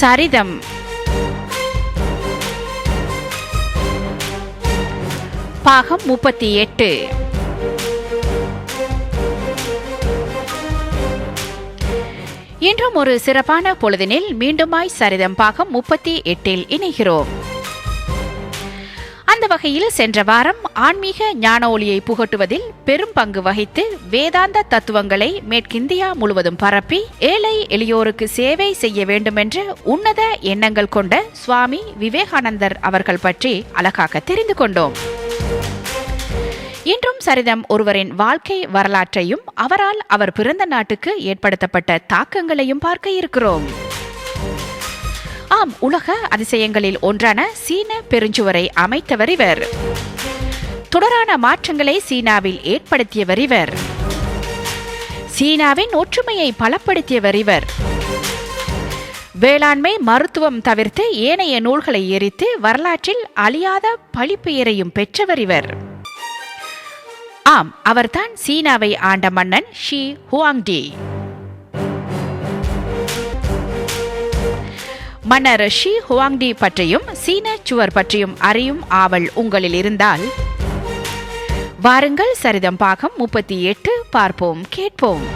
சரிதம். பாகம் 38. இன்றும் ஒரு சிறப்பான பொழுதினில் மீண்டுமாய் சரிதம் பாகம் 38 இணைகிறோம். அந்த வகையில் சென்ற வாரம் ஆன்மீக ஞான ஒளியை புகட்டுவதில் பெரும் பங்கு வகித்து வேதாந்த தத்துவங்களை மேற்கிந்தியா முழுவதும் பரப்பி ஏழை எளியோருக்கு சேவை செய்ய வேண்டுமென்ற உன்னத எண்ணங்கள் கொண்ட சுவாமி விவேகானந்தர் அவர்கள் பற்றி அழகாக தெரிந்து கொண்டோம். இன்றும் சரிதம் ஒருவரின் வாழ்க்கை வரலாற்றையும் அவரால் அவர் பிறந்த நாட்டுக்கு ஏற்படுத்தப்பட்ட தாக்கங்களையும் பார்க்க இருக்கிறோம். ஆம், உலக அதிசயங்களில் ஒன்றான சீன பெருஞ்சுவரை அமைத்தவர் இவர். தொடரான மாற்றங்களை சீனாவில் ஏற்படுத்தியவர் இவர். சீனாவின் ஒற்றுமையை பலப்படுத்தியவர் இவர். வேளாண்மை, மருத்துவம் தவிர்த்து ஏனைய நூல்களை எரித்து வரலாற்றில் அழியாத பழிப்பெயரையும் பெற்றவர் இவர். ஆம், அவர்தான் சீனாவை ஆண்ட மன்னன் ஷி ஹுவாங்டி. மன்னர் ஷி ஹுவாங்டி பற்றியும் சீன சுவர் பற்றியும் அறியும் ஆவல் உங்களில் இருந்தால் வாருங்கள் சரிதம் பாகம் 38 பார்ப்போம், கேட்போம்.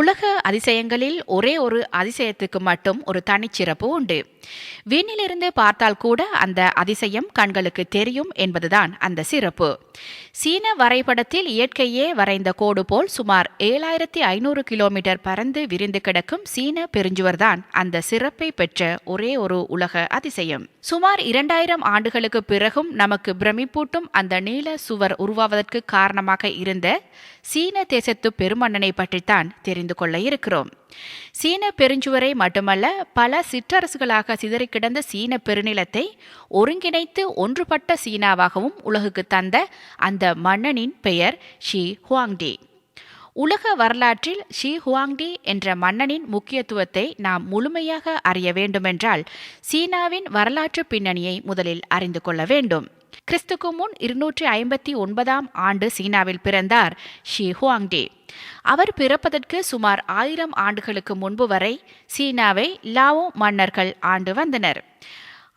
உலக அதிசயங்களில் ஒரே ஒரு அதிசயத்துக்கு மட்டும் ஒரு தனிச்சிறப்பு உண்டு. விண்ணிலிருந்து பார்த்தால் கூட அந்த அதிசயம் கண்களுக்கு தெரியும் என்பதுதான் அந்த சிறப்பு. சீன வரைபடத்தில் இயற்கையே வரைந்த கோடு போல் சுமார் 7500 கிலோமீட்டர் பறந்து விரிந்து கிடக்கும் சீன பெருஞ்சுவர்தான் அந்த சிறப்பை பெற்ற ஒரே ஒரு உலக அதிசயம். சுமார் 2000 ஆண்டுகளுக்கு பிறகும் நமக்கு பிரமிப்பூட்டும் அந்த நீல சுவர் உருவாவதற்கு காரணமாக இருந்த சீன தேசத்து பெருமன்னனை பற்றித்தான் தெரிந்து கொள்ள இருக்கிறோம். சீன பெருஞ்சுவரை மட்டுமல்ல, பல சிற்றரசுகளாக சிதறி கிடந்த சீன பெருநிலத்தை ஒருங்கிணைத்து ஒன்றுபட்ட சீனாவாகவும் உலகுக்கு தந்த அந்த மன்னனின் பெயர் ஷி ஹுவாங்டி. உலக வரலாற்றில் ஷி ஹுவாங்டி என்ற மன்னனின் முக்கியத்துவத்தை நாம் முழுமையாக அறிய வேண்டுமென்றால் சீனாவின் வரலாற்று பின்னணியை முதலில் அறிந்து கொள்ள வேண்டும். கிறிஸ்துக்கு முன் 259 ஆண்டு சீனாவில் பிறந்தார் ஷி ஹுவாங்டி. அவர் பிறப்பதற்கு சுமார் 1000 ஆண்டுகளுக்கு முன்பு வரை சீனாவை லாவோ மன்னர்கள் ஆண்டு வந்தனர்.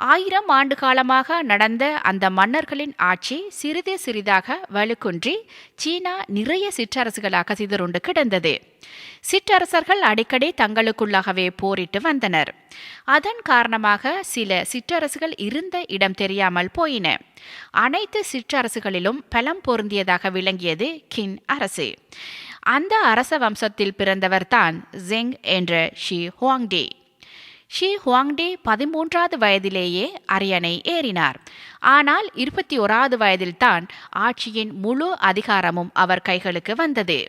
1000 ஆண்டு காலமாக நடந்த அந்த மன்னர்களின் ஆட்சி சிறிது சிறிதாக வலுக்குன்றி சீனா நிறைய சிற்றரசுகளாக சிதறுண்டு கிடந்தது. சிற்றரசர்கள் அடிக்கடி தங்களுக்குள்ளாகவே போரிட்டு வந்தனர். அதன் காரணமாக சில சிற்றரசுகள் இருந்த இடம் தெரியாமல் போயின. அனைத்து சிற்றரசுகளிலும் பலம் பொருந்தியதாக விளங்கியது கின் அரசு. அந்த அரச வம்சத்தில் பிறந்தவர்தான் ஜெங் என்ற ஷி ஹுவாங்டி. ஷி ஹுவாங்டி 13வது வயதிலேயே அரியணை ஏறினார். ஆனால் 21வது வயதில்தான் ஆட்சியின் முழு அதிகாரமும் அவர் கைகளுக்கு வந்தது.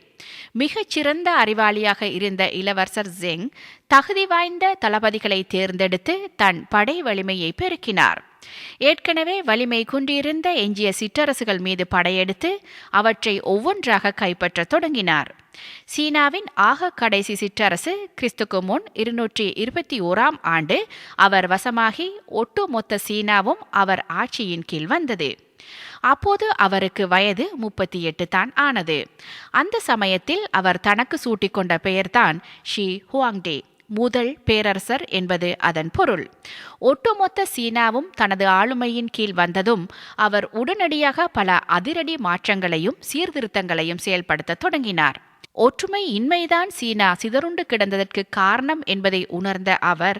மிகச்சிறந்த அறிவாளியாக இருந்த இளவரசர் ஜெங் தகுதி வாய்ந்த தளபதிகளை தேர்ந்தெடுத்து தன் படை வலிமையை பெருக்கினார். ஏற்கனவே வலிமை குன்றியிருந்த எஞ்சிய சிற்றரசுகள் மீது படையெடுத்து அவற்றை ஒவ்வொன்றாக கைப்பற்ற தொடங்கினார். சீனாவின் ஆக கடைசி சிற்றரசு கிறிஸ்துக்கு முன் 221 ஆண்டு அவர் வசமாகி ஒட்டுமொத்த சீனாவும் அவர் ஆட்சியின் கீழ் வந்தது. அப்போது அவருக்கு வயது 38 தான் ஆனது. அந்த சமயத்தில் அவர் தனக்கு சூட்டிக்கொண்ட பெயர்தான் ஷி ஹுவாங்டி, முதல் பேரரசர் என்பது அதன் பொருள். ஒட்டுமொத்த சீனாவும் தனது ஆளுமையின் கீழ் வந்ததும் அவர் உடனடியாக பல அதிரடி மாற்றங்களையும் சீர்திருத்தங்களையும் செயல்படுத்த தொடங்கினார். ஒற்றுமை இன்மைதான் சீனா சிதறுண்டு கிடந்ததற்கு காரணம் என்பதை உணர்ந்த அவர்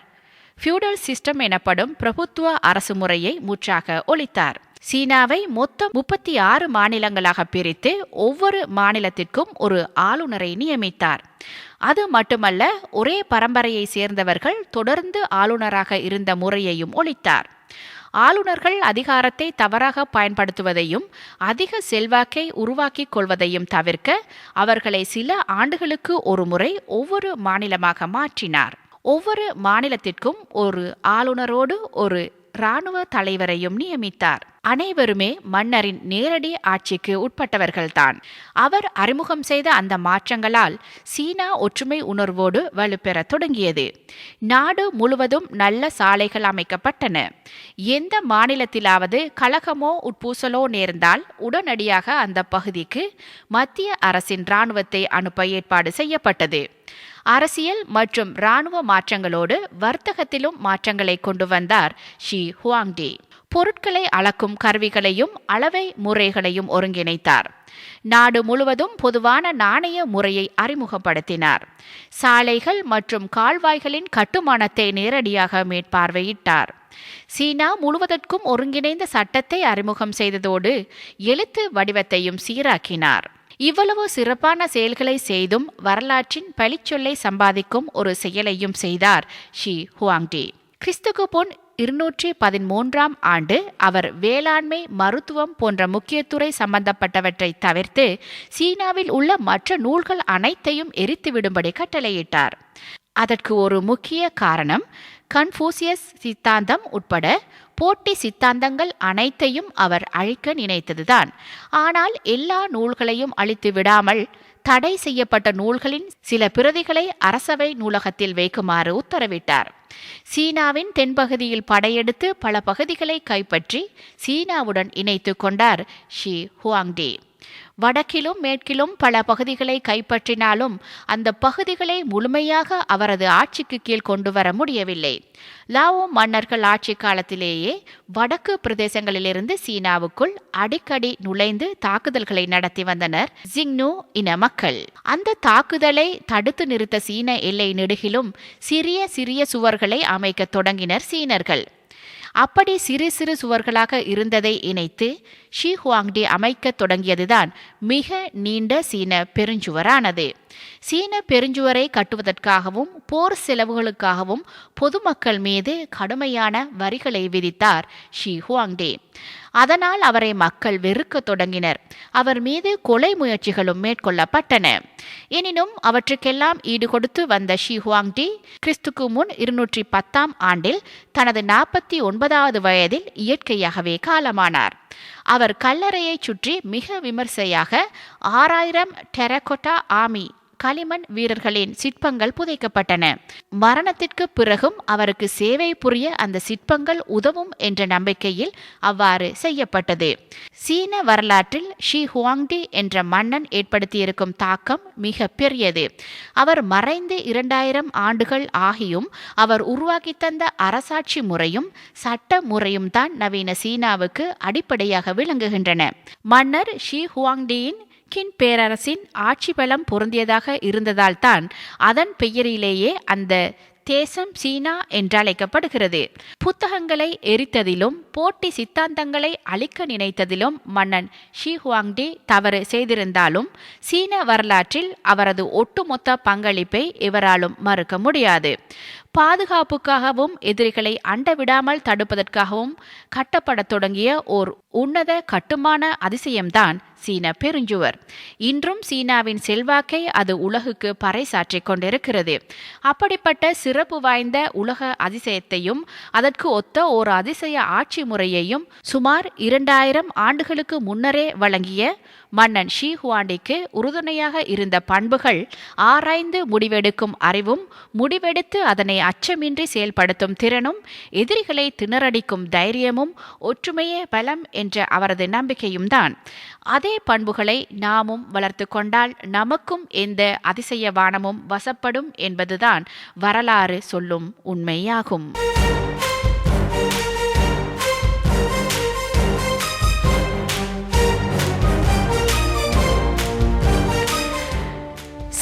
ஃபியூடல் சிஸ்டம் எனப்படும் பிரபுத்துவ அரசு முறையை முற்றாக ஒழித்தார். சீனாவை மொத்தம் 36 மாநிலங்களாக பிரித்து ஒவ்வொரு மாநிலத்திற்கும் ஒரு ஆளுநரை நியமித்தார். அது மட்டுமல்ல, ஒரே பரம்பரையை சேர்ந்தவர்கள் தொடர்ந்து ஆளுநராக இருந்த முறையையும் ஒழித்தார். ஆளுநர்கள் அதிகாரத்தை தவறாக பயன்படுத்துவதையும் அதிக செல்வாக்கை உருவாக்கிக் கொள்வதையும் தவிர்க்க அவர்களை சில ஆண்டுகளுக்கு ஒரு முறை ஒவ்வொரு மாநிலமாக மாற்றினார். ஒவ்வொரு மாநிலத்திற்கும் ஒரு ஆளுநரோடு ஒரு இராணுவ தலைவரையும் நியமித்தார். அனைவருமே மன்னரின் நேரடி ஆட்சிக்கு உட்பட்டவர்கள்தான். அவர் அறிமுகம் செய்த அந்த மாற்றங்களால் சீனா ஒற்றுமை உணர்வோடு வலுப்பெற தொடங்கியது. நாடு முழுவதும் நல்ல சாலைகள் அமைக்கப்பட்டன. எந்த மாநிலத்திலாவது கலகமோ உட்பூசலோ நேர்ந்தால் உடனடியாக அந்த பகுதிக்கு மத்திய அரசின் இராணுவத்தை அனுப்ப ஏற்பாடு செய்யப்பட்டது. அரசியல் மற்றும் இராணுவ மாற்றங்களோடு வர்த்தகத்திலும் மாற்றங்களை கொண்டு வந்தார் ஷி ஹுவாங்டி. பொருட்களை அளக்கும் கருவிகளையும் அளவை முறைகளையும் ஒருங்கிணைத்தார். நாடு முழுவதும் பொதுவான நாணய முறையை அறிமுகப்படுத்தினார். சாலைகள் மற்றும் கால்வாய்களின் கட்டுமானத்தை நேரடியாக மேற்பார்வையிட்டார். சீனா முழுவதற்கும் ஒருங்கிணைந்த சட்டத்தை அறிமுகம் செய்ததோடு எழுத்து வடிவத்தையும் சீராக்கினார். இவ்வளவு சிறப்பான செயல்களை செய்தும் வரலாற்றின் பழிச்சொல்லை சம்பாதிக்கும் ஒரு செயலையும் செய்தார் ஷி ஹுவாங்டி. கிறிஸ்துக்கு பொன் 213 ஆண்டு அவர் வேளாண்மை, மருத்துவம் போன்ற முக்கியத்துறை சம்பந்தப்பட்டவற்றை தவிர்த்து சீனாவில் உள்ள மற்ற நூல்கள் அனைத்தையும் எரித்துவிடும்படி கட்டளையிட்டார். அதற்கு ஒரு முக்கிய காரணம் கன்ஃபூசியஸ் சித்தாந்தம் உட்பட போட்டி சித்தாந்தங்கள் அனைத்தையும் அவர் அழிக்க நினைத்ததுதான். ஆனால் எல்லா நூல்களையும் அழித்து விடாமல் தடை செய்யப்பட்ட நூல்களின் சில பிரதிகளை அரசவை நூலகத்தில் வைக்குமாறு உத்தரவிட்டார். சீனாவின் தென்பகுதியில் படையெடுத்து பல பகுதிகளை கைப்பற்றி சீனாவுடன் இணைத்து கொண்டார் ஷி ஹுவாங்டி. வடக்கிலும் மேற்கிலும் பல பகுதிகளை கைப்பற்றினாலும் அந்த பகுதிகளை முழுமையாக அவரது ஆட்சிக்கு கீழ் கொண்டு வர முடியவில்லை. லாவோ மன்னர்கள் ஆட்சி காலத்திலேயே வடக்கு பிரதேசங்களிலிருந்து சீனாவுக்குள் அடிக்கடி நுழைந்து தாக்குதல்களை நடத்தி வந்தனர் ஜிங்னு இன மக்கள். அந்த தாக்குதலை தடுத்து நிறுத்த சீன எல்லை நெடுகிலும் சிறிய சிறிய சுவர்களை அமைக்க தொடங்கினர் சீனர்கள். அப்படி சிறு சிறு சுவர்களாக இருந்ததை இணைத்து ஷி ஹுவாங்டி அமைக்க தொடங்கியதுதான் மிக நீண்ட சீன பெருஞ்சுவரானது. சீன பெருஞ்சுவரை கட்டுவதற்காகவும் போர் செலவுகளுக்காகவும் பொதுமக்கள் மீது கடுமையான வரிகளை விதித்தார் ஷி ஹுவாங்டி. அதனால் அவரை மக்கள் வெறுக்க தொடங்கினர். அவர் மீது கொலை முயற்சிகளும் மேற்கொள்ளப்பட்டன. எனினும் அவற்றுக்கெல்லாம் ஈடுகொடுத்து வந்த ஷி ஹுவாங்டி கிறிஸ்துக்கு முன் 210 ஆண்டில் தனது 49வது வயதில் இயற்கையாகவே காலமானார். அவர் கல்லறையை சுற்றி மிக விமர்சையாக 6000 டெரகோட்டா ஆமி களிமண் வீரர்களின் சிற்பங்கள் புதைக்கப்பட்டன. மரணத்திற்கு பிறகும் அவருக்கு சேவை புரிய அந்த சிற்பங்கள் உதவும் என்ற நம்பிக்கையில் அவ்வாறு செய்யப்பட்டது. சீன வரலாற்றில் ஷி ஹுவாங்டி என்ற மன்னன் ஏற்படுத்தியிருக்கும் தாக்கம் மிக பெரியது. அவர் மறைந்து 2000 ஆண்டுகள் ஆகியும் அவர் உருவாக்கி தந்த அரசாட்சி முறையும் சட்ட முறையும் தான் நவீன சீனாவுக்கு அடிப்படையாக விளங்குகின்றன. மன்னர் ஷி ஹுவாங்டியின் கின் பேரரசின் ஆட்சி பலம் பொருந்தியதாக இருந்ததால் தான் அதன் பெயரிலேயே அந்த தேசம் சீனா என்றழைக்கப்படுகிறது. புத்தகங்களை எரித்ததிலும் போட்டி சித்தாந்தங்களை அழிக்க நினைத்ததிலும் மன்னன் ஷி ஹுவாங்டி தவறு செய்திருந்தாலும் சீன வரலாற்றில் அவரது ஒட்டுமொத்த பங்களிப்பை எவராலும் மறுக்க முடியாது. பாதுகாப்புக்காகவும் எதிரிகளை அண்டவிடாமல் தடுப்பதற்காகவும் கட்டப்படத் தொடங்கிய ஓர் உன்னத கட்டுமான அதிசயம்தான் சீன பெருஞ்சுவர். இன்றும் சீனாவின் செல்வாக்கை அது உலகுக்கு பறைசாற்றிக் கொண்டிருக்கிறது. அப்படிப்பட்ட சிறப்பு வாய்ந்த உலக அதிசயத்தையும் அதற்கு ஒத்த ஓர் அதிசய ஆட்சி முறையையும் சுமார் 2000 ஆண்டுகளுக்கு முன்னரே வழங்கிய மன்னன் ஷி ஹுவாண்டிக்கு உறுதுணையாக இருந்த பண்புகள், ஆராய்ந்து முடிவெடுக்கும் அறிவும், முடிவெடுத்து அதனை அச்சமின்றி செயல்படுத்தும் திறனும், எதிரிகளை திணறடிக்கும் தைரியமும், ஒற்றுமையே பலம் என்ற அவரது நம்பிக்கையும் தான். அதே பண்புகளை நாமும் வளர்த்து கொண்டால் நமக்கும் எந்த அதிசய வானமும் வசப்படும் என்பதுதான் வரலாறு சொல்லும் உண்மையாகும்.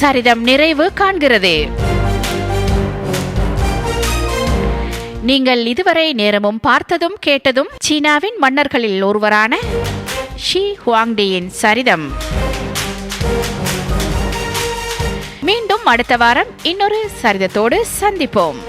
சரிதம் நிறைவு காண்கிறது. நீங்கள் இதுவரை நேரமும் பார்த்ததும் கேட்டதும் சீனாவின் மன்னர்களில் ஒருவரான ஷி ஹுவாங்டியின் சரிதம். மீண்டும் அடுத்த வாரம் இன்னொரு சரிதத்தோடு சந்திப்போம்.